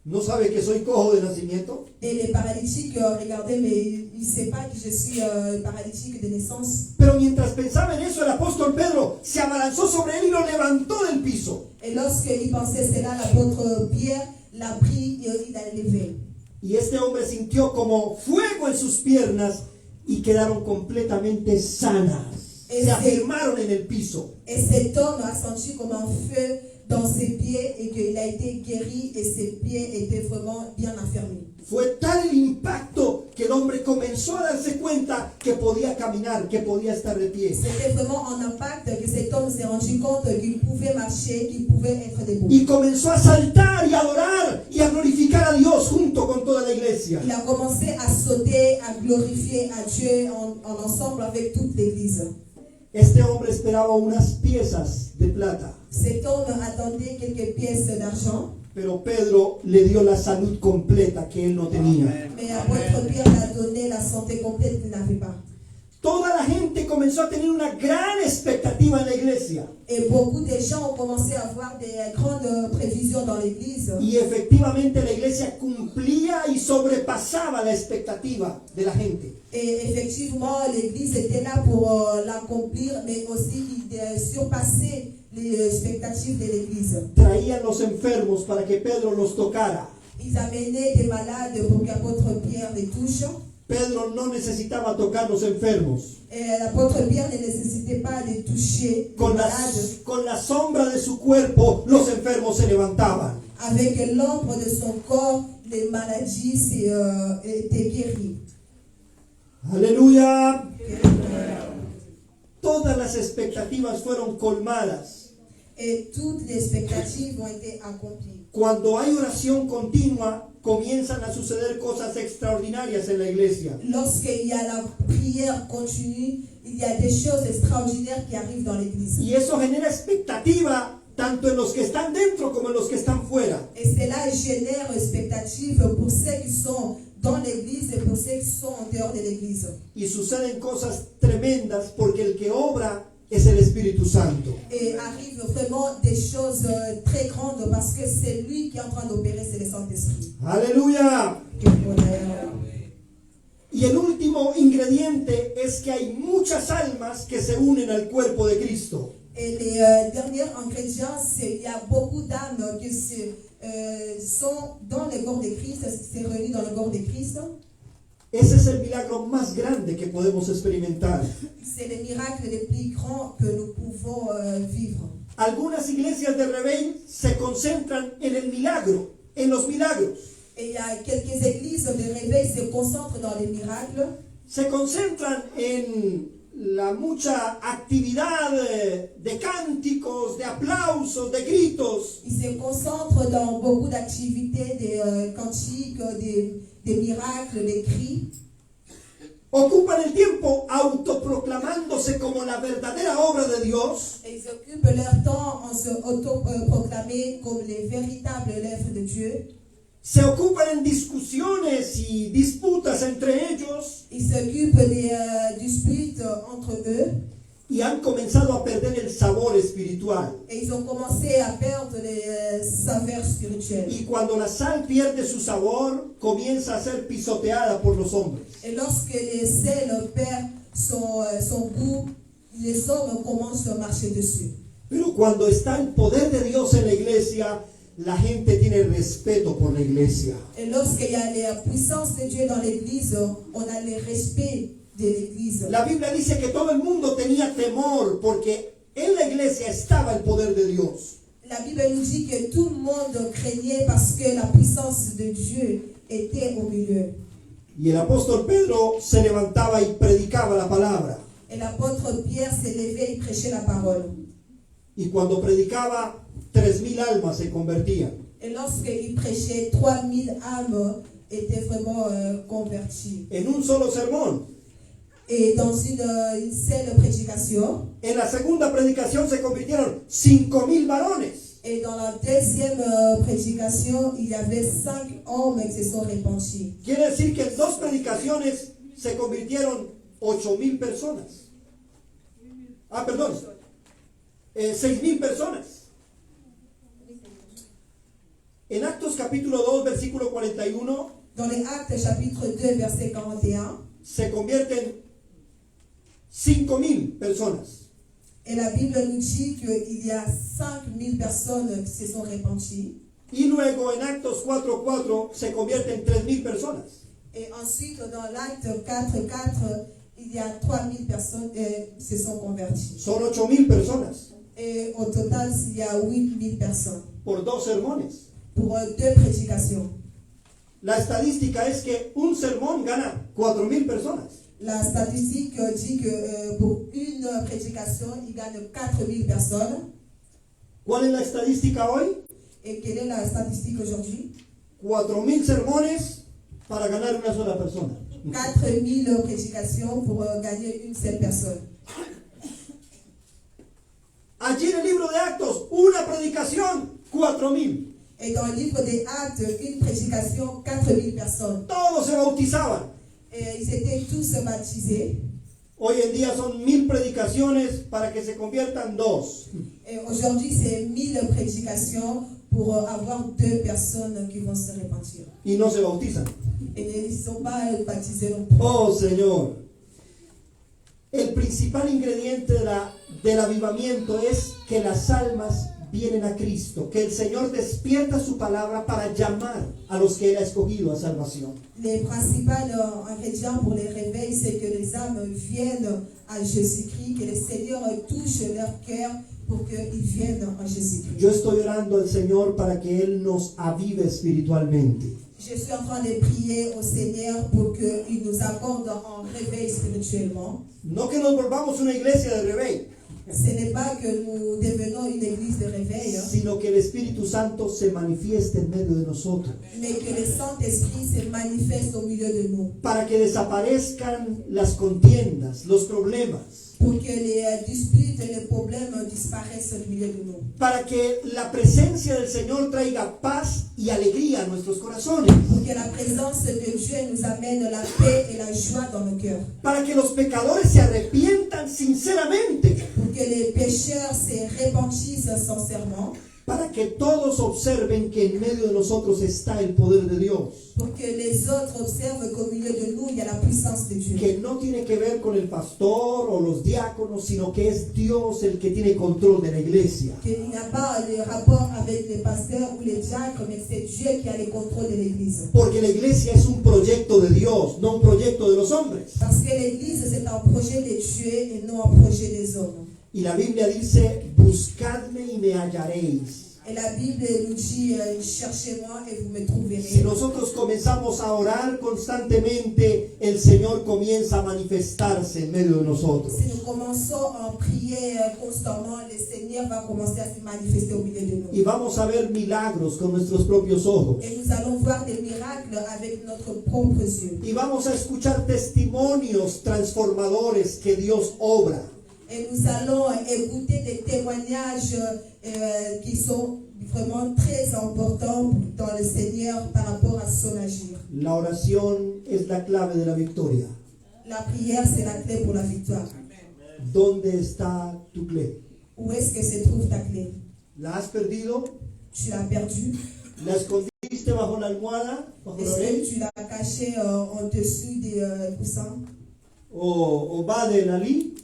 ¿no sabe que soy cojo de nacimiento? Et les paralytiques regardaient, mais il ne sait pas que je suis paralytique de naissance. Pero mientras pensaba en eso, el apóstol Pedro se abalanzó sobre él y lo levantó del piso. Et lorsqu'il pensait cela, l'apôtre Pierre l'a pris et il l'a levé. Y este hombre sintió como fuego en sus piernas y quedaron completamente sanas. Se afirmaron en el piso. Et cet homme a senti comme un feu dans ses pieds et qu'il a été guéri et ses pieds étaient vraiment bien affermis. Fue tal el impacto que el hombre comenzó a darse cuenta que podía caminar, que podía estar de pie. C'était vraiment un impact que cet homme s'est rendu compte qu'il pouvait marcher, qu'il pouvait être debout. Y comenzó a saltar y a adorar y a glorificar a Dios junto con toda la iglesia. Il a commencé à sauter, à glorifier à Dieu en ensemble avec toute l'église. Este hombre esperaba unas piezas de plata, Cet homme attendait quelques pièces d'argent, pero Pedro le dio la salud completa que él no tenía. mais l'apôtre Pierre l'a donné la santé complète qu'il n'avait pas. Toda la gente comenzó a tener una gran expectativa en la iglesia. Et beaucoup de gens ont commencé à avoir des grandes prévisions dans l'église. Y efectivamente la iglesia cumplía y sobrepasaba la expectativa de la gente. Et effectivement, l'église était là pour l'accomplir, mais aussi il surpassait les expectatives de l'église. Traían los enfermos para que Pedro los tocara. Ils amenaient des malades pour qu'apôtre Pierre les touche. Pedro no necesitaba tocar los enfermos. Et l'apôtre Pierre ne nécessitait pas de toucher les malades. Con la sombra de su cuerpo, los enfermos se levantaban. Avec l'ombre de son corps, les maladies étaient guéries. Aleluya. Todas las expectativas fueron colmadas. Et toutes les expectatives ont été accomplies. Cuando hay oración continua, comienzan a suceder cosas extraordinarias en la iglesia. Lorsqu'il y a la prière continue, il y a des choses extraordinaires qui arrivent dans l'église. Y eso genera expectativa tanto en los que están dentro como en los que están fuera. Et cela génère expectative pour ceux qui sont dans l'église et pour ceux qui sont en dehors de l'église. Y suceden cosas tremendas porque el que obra es el Espíritu Santo. Et arrive vraiment des choses très grandes parce que c'est lui qui est en train d'opérer, c'est le Saint-Esprit. Aleluya. Y el último ingrediente es que hay muchas almas que se unen al cuerpo de Cristo. Et les derniers ingrédients, c'est qu'il y a beaucoup d'âmes qui sont dans le corps de Christ, qui sont réunies dans le corps de Christ. Ese es el milagro más grande que podemos experimentar. C'est le miracle le plus grand que nous pouvons vivre. Algunas iglesias de Reveil se concentran en el milagro, en los milagros. Et il y a quelques églises de réveil qui se concentrent dans les miracles. Se concentran en la mucha actividad de cánticos, de aplausos, de gritos. Ils se concentrent dans beaucoup d'activités, des cantiques, des miracles, des cris. Ocupan el tiempo autoproclamándose como la verdadera obra de Dios. Et ils occupent leur temps en se autoproclamant comme les véritables œuvres de Dieu. Se ocupan en discusiones y disputas entre ellos. Ils s'occupent des disputes entre eux. Y han comenzado a perder el sabor espiritual. Et ils ont commencé à perdre les saveurs spirituelles. Y cuando la sal pierde su sabor, comienza a ser pisoteada por los hombres. Et lorsque les sel perd son goût, les hommes commencent à marcher dessus. Pero cuando está el poder de Dios en la iglesia, la gente tiene respeto por la iglesia. Et lorsqu'il y a la puissance de Dieu dans l'église, on a le respect de l'église. La Biblia dice que todo el mundo tenía temor porque en la iglesia estaba el poder de Dios. La Bible nous dit que tout le monde craignait parce que la puissance de Dieu était au milieu. Y el apóstol Pedro se levantaba y predicaba la palabra. Et l'apôtre Pierre s'est levé et prêchait la parole. Y cuando predicaba, 3,000 almas se convertían. Et lorsqu'il prêchait, 3000 âmes étaient vraiment converties. En un solo sermón. Et dans une seule prédication. En la segunda predicación se convirtieron 5,000 varones. Et dans la deuxième prédication, il y avait 5 hommes qui se sont répandus. Quiere decir que en 2 predicaciones se convirtieron 8,000 personas. Ah, perdón. 6,000 personas. En Actos capítulo 2, versículo 41, dans les Actes chapitre 2, verset 41, se convierten 5,000 personas. et la Bible nous dit qu'il y a 5000 personnes qui se sont répandues. Y luego en Actos 4:4 se convierten 3,000 personas. Et ensuite, dans l'Acte 4:4, il y a 3000 personnes qui se sont converties. Son 8,000 personas Et au total, il y a 8000 personnes por 2 sermones. pour 2 prédications. La estadística es que un sermón gana 4,000 personas. La statistique dit que pour une prédication, il gagne 4000 personnes. ¿Cuál es la estadística hoy? Et quelle est la statistique aujourd'hui? 4,000 sermones para ganar una sola persona. 4000 prédications pour gagner une seule personne. Allí en el libro de Actos, una predicación, 4,000. Et dans le livre des Actes, une prédication, 4000 personnes. Todos se bautizaban. Et ils étaient tous baptisés. Hoy en día son 1,000 predicaciones para que se conviertan 2. Et aujourd'hui, c'est 1000 prédications pour avoir 2 personnes qui vont se repentir. Y no se bautizan. Et ils ne sont pas baptisés non plus. Oh Señor, el principal ingrediente del avivamiento es que las almas vienen a Cristo, que el Señor despierta su palabra para llamar a los que Él ha escogido a salvación. Les principaux ingrédients pour les réveils, c'est que les âmes viennent à Jésus-Christ, que le Seigneur touche leur cœur pour qu'ils viennent à Jésus-Christ. Yo estoy orando al Señor para que Él nos avive espiritualmente. Je suis en train de prier au Seigneur pour qu'il nous accorde un réveil spirituellement. No que nos volvamos una iglesia de réveil, Ce n'est pas que nous devenons une église de réveil, sino que el Espíritu Santo se manifieste en medio de nosotros, mais que le Saint-Esprit se manifeste au milieu de nous. para que desaparezcan las contiendas, los problemas, Pour que les disputes et les problèmes disparaissent au milieu de nous. para que la presencia del Señor traiga paz y alegría a nuestros corazones, Pour que la présence de Dieu nous amène la paix et la joie dans nos cœurs. para que los pecadores se arrepientan sinceramente, Pour que les pécheurs se repentissent sincèrement. para que todos observen que en medio de nosotros está el poder de Dios, Pour que les autres observent qu'au milieu de nous, il y a la puissance de Dieu. que no tiene que ver con el pastor o los diáconos, sino que es Dios el que tiene control de la iglesia. Qu'il n'y a pas de rapport avec les pasteurs ou les diacres, mais c'est Dieu qui a le contrôle de l'église. Porque la iglesia es un proyecto de Dios, no un proyecto de los hombres. Parce que l'église, c'est un projet de Dieu et non un projet des hommes. Y la Biblia dice, buscadme y me hallaréis. Et la Bible nous dit, cherchez-moi et vous me trouverez. Si nosotros comenzamos a orar constantemente, el Señor comienza a manifestarse en medio de nosotros. Si nous commençons à prier constamment, le Seigneur va commencer à se manifester au milieu de nous. Y vamos a ver milagros con nuestros propios ojos. Et nous allons voir des miracles avec notre propre yeux. Y vamos a escuchar testimonios transformadores que Dios obra. Et nous allons écouter des témoignages qui sont vraiment très importants dans le Seigneur par rapport à son agir. La oración es la clave de la victoria. La prière, c'est la clé pour la victoire. ¿Dónde está tu clé? Où est-ce que se trouve ta clé? ¿La has perdido? Tu l'as perdue? ¿La escondiste bajo la almohada? ¿Bajo la Est-ce que oreja? tu l'as cachée en dessous des coussins? ¿O va de la lit?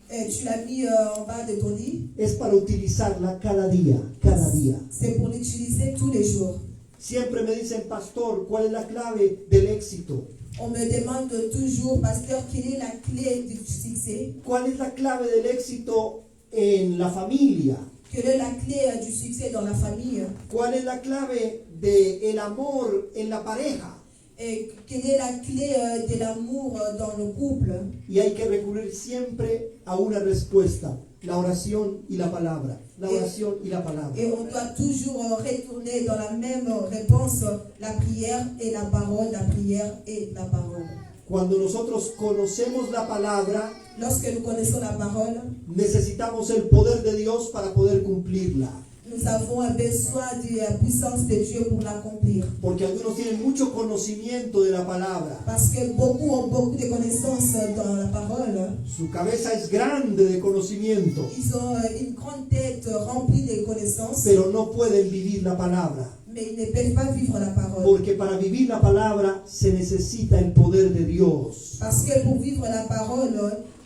Tu l'as mis en bas de ton lit? Es para utilizarla cada día, cada día. C'est pour l'utiliser tous les jours. Siempre me dicen, pastor, ¿cuál es la clave del éxito? On me demande toujours, pasteur, quelle est la clé du succès? ¿Cuál es la clave del éxito en la familia? Quelle est la clé du succès dans la famille? ¿Cuál es la clave del amor en la pareja? Et quelle est la clé de l'amour dans le couple? Y hay que recurrir siempre a una respuesta, la oración y la palabra. La oración y la palabra. Et on doit toujours retourner dans la même réponse, la prière et la parole, la prière et la parole. Cuando nosotros conocemos la palabra, Lorsque nous connaissons la parole, necesitamos el poder de Dios para poder cumplirla. nous avons un besoin de la puissance de Dieu pour l'accomplir. Porque algunos tienen mucho conocimiento de la palabra. Parce que beaucoup ont beaucoup de connaissances dans la parole. Su cabeza es grande de conocimiento, Ils ont une grande tête remplie de connaissances, pero no pueden vivir la palabra. mais ils ne peuvent pas vivre la parole. Porque para vivir la palabra se necesita el poder de Dios. Parce que pour vivre la parole,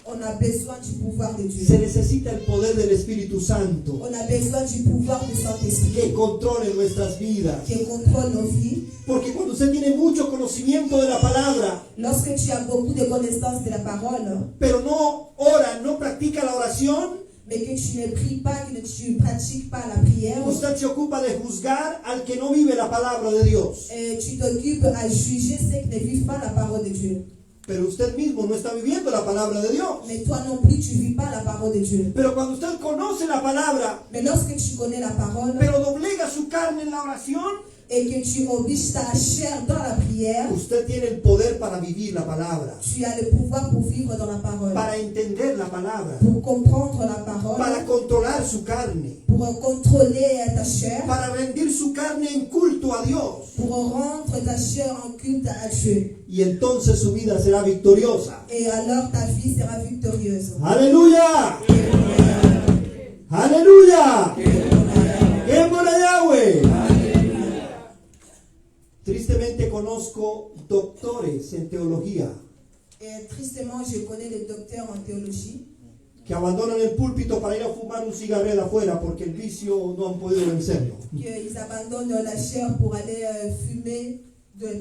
on a besoin du pouvoir de Se Dieu. necesita el poder del Espíritu Santo On a besoin du pouvoir du Saint-Esprit que controle nuestras vidas. qui contrôle nos vies. Porque cuando usted tiene mucho conocimiento de la palabra, Lorsque tu as beaucoup de connaissances de la parole, pero no ora, no practica la oración, mais que tu ne pries pas, que tu ne pratiques pas la prière, Usted se ocupa de juzgar al que no vive la palabra de Dios. et tu t'occupes à juger ceux qui ne vivent pas la parole de Dieu. Pero usted mismo no está viviendo la palabra de Dios. Mais toi non plus, tu ne vis pas la parole de Dieu. Pero cuando usted conoce la palabra, Mais lorsque tu connais la parole pero doblega su carne en la oración, et que tu obliges ta chair dans la prière, usted tiene el poder para vivir la palabra, tu as le pouvoir pour vivre dans la parole, para entender la palabra, pour comprendre la parole, para controlar su carne, pour contrôler ta chair, para rendir su carne en culto a Dios. pour rendre ta chair en culte à Dieu. Y entonces su vida será victoriosa. Et alors ta vie sera victorieuse. ¡Aleluya! ¡Aleluya! ¡Qué buena Yahweh! Tristemente conozco doctores en teología Et tristement, je connais les docteurs en théologie que abandonan el púlpito para ir a fumar un cigarrillo afuera porque el vicio no han podido vencerlo. qu'ils abandonnent la chair pour aller fumer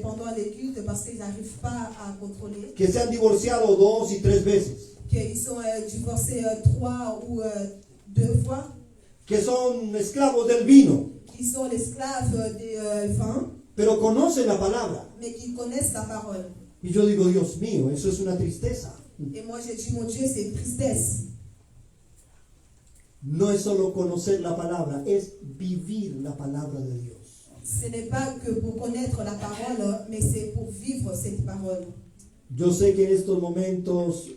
pendant les cultes parce qu'ils n'arrivent pas à contrôler, Que se han divorciado 2 y 3 veces, qu'ils sont divorcés 3 ou 2 fois, que son esclavos del vino, qui sont l'esclave des vins, pero conocen la palabra. mais qui connaissent la parole. Y yo digo, Dios mío, eso es una tristeza. Et moi je dis, mon Dieu, c'est une tristesse. No es solo conocer la palabra, es vivir la palabra de Dios. Ce n'est pas que pour connaître la parole, mais c'est pour vivre cette parole. Yo sé que en estos momentos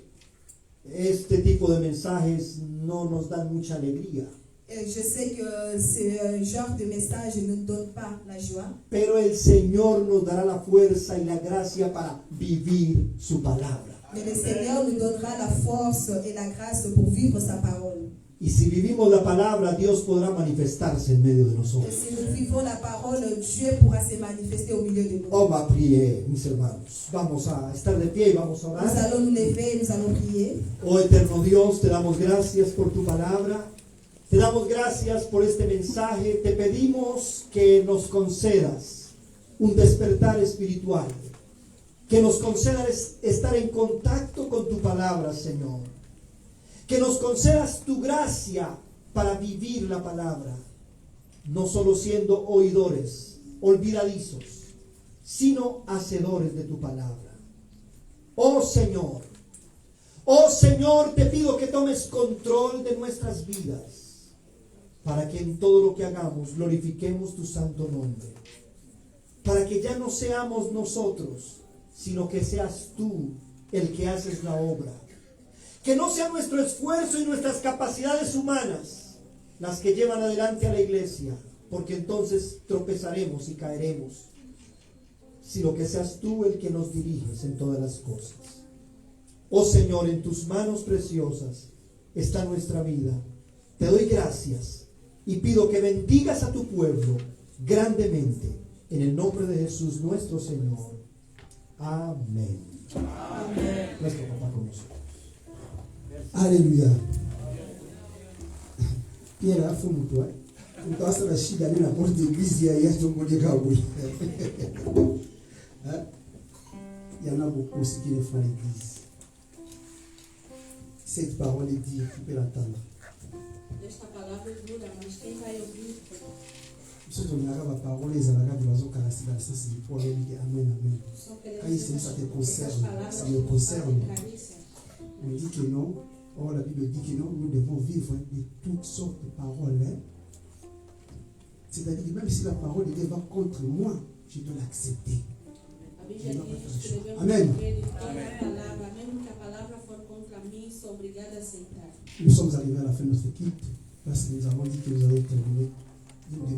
este tipo de mensajes no nos dan mucha alegría, Et je sais que ce genre de message ne nous donne pas la joie, pero el Señor nos dará la fuerza y la gracia para vivir su palabra. mais le Seigneur nous donnera la force et la grâce pour vivre sa parole. Y si vivimos la palabra, Dios podrá manifestarse en medio de Et nosotros. si nous vivons la parole, Dieu pourra se manifester au milieu de nous. Oh, va a prier, mis hermanos. Vamos a estar de pie y vamos a Nous orar. allons nous lever, nous allons prier. Oh eterno Dios, te damos gracias por tu palabra. Te damos gracias por este mensaje. Te pedimos que nos concedas un despertar espiritual. Que nos concedas estar en contacto con tu palabra, Señor. Que nos concedas tu gracia para vivir la palabra. No solo siendo oidores, olvidadizos, sino hacedores de tu palabra. Oh Señor, te pido que tomes control de nuestras vidas, para que en todo lo que hagamos glorifiquemos tu santo nombre, para que ya no seamos nosotros, sino que seas tú el que haces la obra, que no sea nuestro esfuerzo y nuestras capacidades humanas las que llevan adelante a la iglesia, porque entonces tropezaremos y caeremos, sino que seas tú el que nos diriges en todas las cosas. Oh Señor, en tus manos preciosas está nuestra vida. Te doy gracias y pido que bendigas a tu pueblo grandemente en el nombre de Jesús nuestro Señor. Amén. Amén. Nuestro papá con nosotros. Alléluia. Pierre a fait mon toit. On passe la chie d'aller la porte d'église, il y a un bon dégât. Il y en a beaucoup aussi qui ne font l'église. Cette parole est dite, tu peux l'entendre. Esta palavra é dura, mas quem vai ouvir? Si tu n'as pas parole, les alagades de l'oiseau caractère, ça c'est pour aller dire Amen, Amen. Só Quand il s'agit, ça te concerne, ça me concerne. On dit que non. Or, la Bible dit que non, nous devons vivre de toutes sortes de paroles. C'est-à-dire que même si la parole de Dieu va contre moi, je dois l'accepter. A Bíblia diz que devemos Amém. viver de toda palavra, mesmo que a palavra for contra mim, sou obrigada a aceitar. Nous sommes arrivés à la fin de notre équipe parce que nous avons dit que nous allons terminer une demi